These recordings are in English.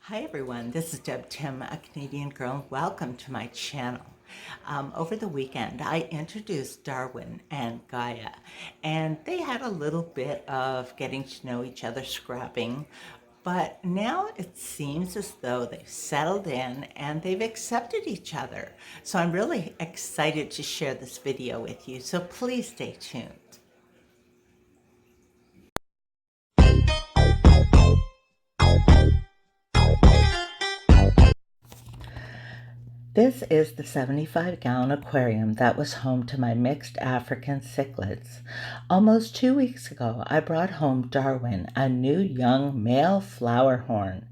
Hi everyone, this is Deb Tim, a Canadian girl. Welcome to my channel. Over the weekend, I introduced Darwin and Gaia, and they had a little bit of getting to know each other, scrapping, but now it seems as though they've settled in and they've accepted each other. So I'm really excited to share this video with you, so please stay tuned. This is the 75-gallon aquarium that was home to my mixed African cichlids. Almost 2 weeks ago, I brought home Darwin, a new young male flowerhorn.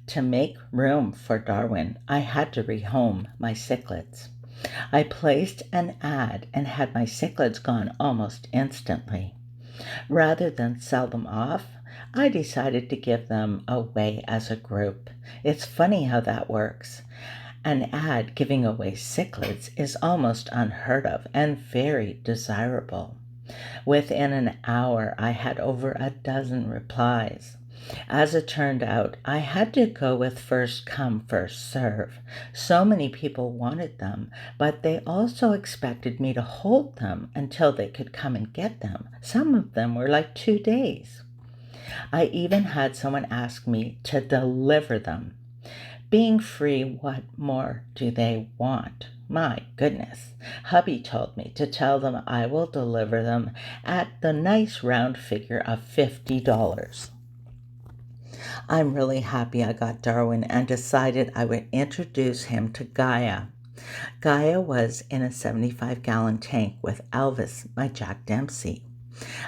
To make room for Darwin, I had to rehome my cichlids. I placed an ad and had my cichlids gone almost instantly. Rather than sell them off, I decided to give them away as a group. It's funny how that works. An ad giving away cichlids is almost unheard of and very desirable. Within an hour, I had over a dozen replies. As it turned out, I had to go with first come, first serve. So many people wanted them, but they also expected me to hold them until they could come and get them. Some of them were like 2 days. I even had someone ask me to deliver them. Being free, what more do they want? My goodness. Hubby told me to tell them I will deliver them at the nice round figure of $50. I'm really happy I got Darwin and decided I would introduce him to Gaia. Gaia was in a 75-gallon tank with Elvis, my Jack Dempsey.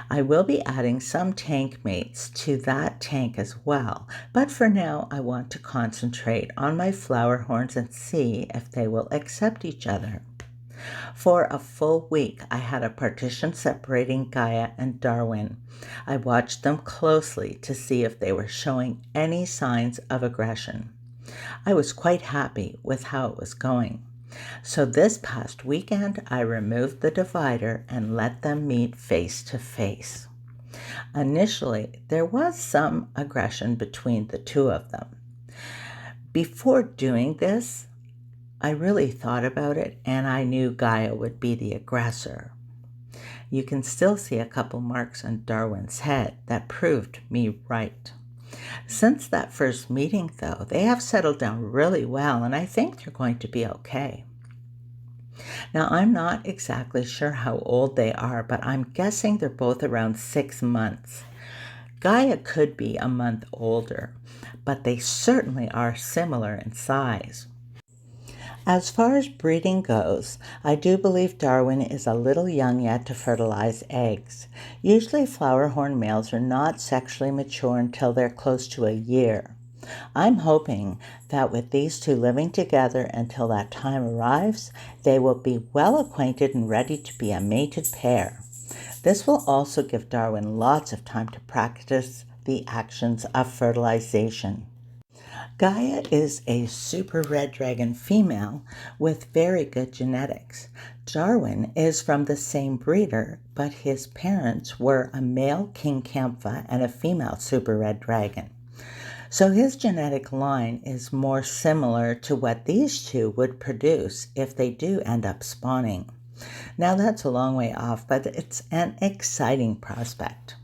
I will be adding some tank mates to that tank as well, but for now I want to concentrate on my flowerhorns and see if they will accept each other. For a full week, I had a partition separating Gaia and Darwin. I watched them closely to see if they were showing any signs of aggression. I was quite happy with how it was going. So this past weekend, I removed the divider and let them meet face to face. Initially, there was some aggression between the two of them. Before doing this, I really thought about it and I knew Gaia would be the aggressor. You can still see a couple marks on Darwin's head that proved me right. Since that first meeting, though, they have settled down really well, and I think they're going to be okay. Now, I'm not exactly sure how old they are, but I'm guessing they're both around 6 months. Gaia could be a month older, but they certainly are similar in size. As far as breeding goes, I do believe Darwin is a little young yet to fertilize eggs. Usually flowerhorn males are not sexually mature until they're close to a year. I'm hoping that with these two living together until that time arrives, they will be well acquainted and ready to be a mated pair. This will also give Darwin lots of time to practice the actions of fertilization. Gaia is a super red dragon female with very good genetics. Darwin is from the same breeder, but his parents were a male King Kampha and a female super red dragon. So his genetic line is more similar to what these two would produce if they do end up spawning. Now that's a long way off, but it's an exciting prospect.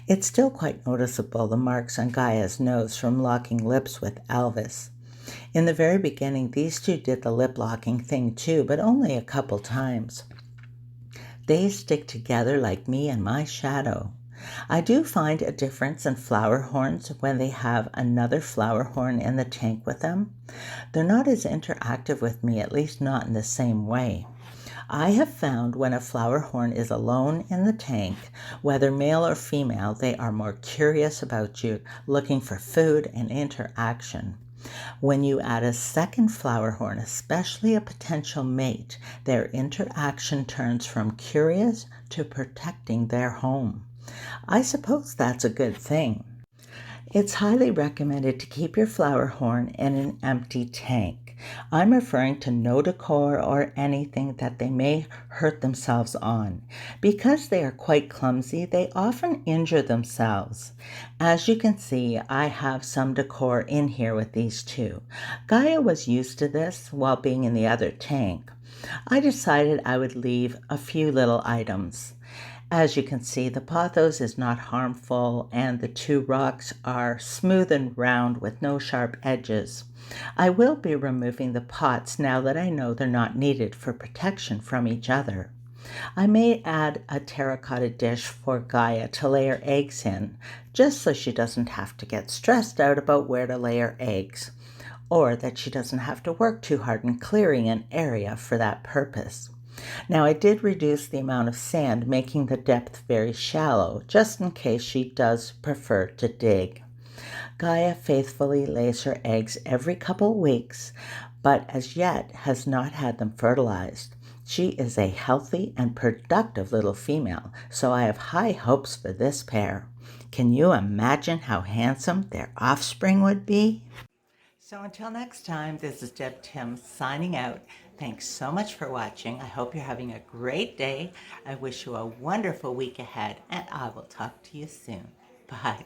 It's still quite noticeable, the marks on Gaia's nose from locking lips with Elvis. In the very beginning, these two did the lip locking thing too, but only a couple times. They stick together like me and my shadow. I do find a difference in flowerhorns when they have another flowerhorn in the tank with them. They're not as interactive with me, at least not in the same way. I have found when a flowerhorn is alone in the tank, whether male or female, they are more curious about you, looking for food and interaction. When you add a second flowerhorn, especially a potential mate, their interaction turns from curious to protecting their home. I suppose that's a good thing. It's highly recommended to keep your flowerhorn in an empty tank. I'm referring to no decor or anything that they may hurt themselves on. Because they are quite clumsy, they often injure themselves. As you can see, I have some decor in here with these two. Gaia was used to this while being in the other tank. I decided I would leave a few little items. As you can see, the pothos is not harmful and the two rocks are smooth and round with no sharp edges. I will be removing the pots now that I know they're not needed for protection from each other. I may add a terracotta dish for Gaia to lay her eggs in, just so she doesn't have to get stressed out about where to lay her eggs, or that she doesn't have to work too hard in clearing an area for that purpose. Now I did reduce the amount of sand, making the depth very shallow, just in case she does prefer to dig. Gaia faithfully lays her eggs every couple weeks, but as yet has not had them fertilized. She is a healthy and productive little female, so I have high hopes for this pair. Can you imagine how handsome their offspring would be? So until next time, this is Deb Tim signing out. Thanks so much for watching. I hope you're having a great day. I wish you a wonderful week ahead, and I will talk to you soon. Bye.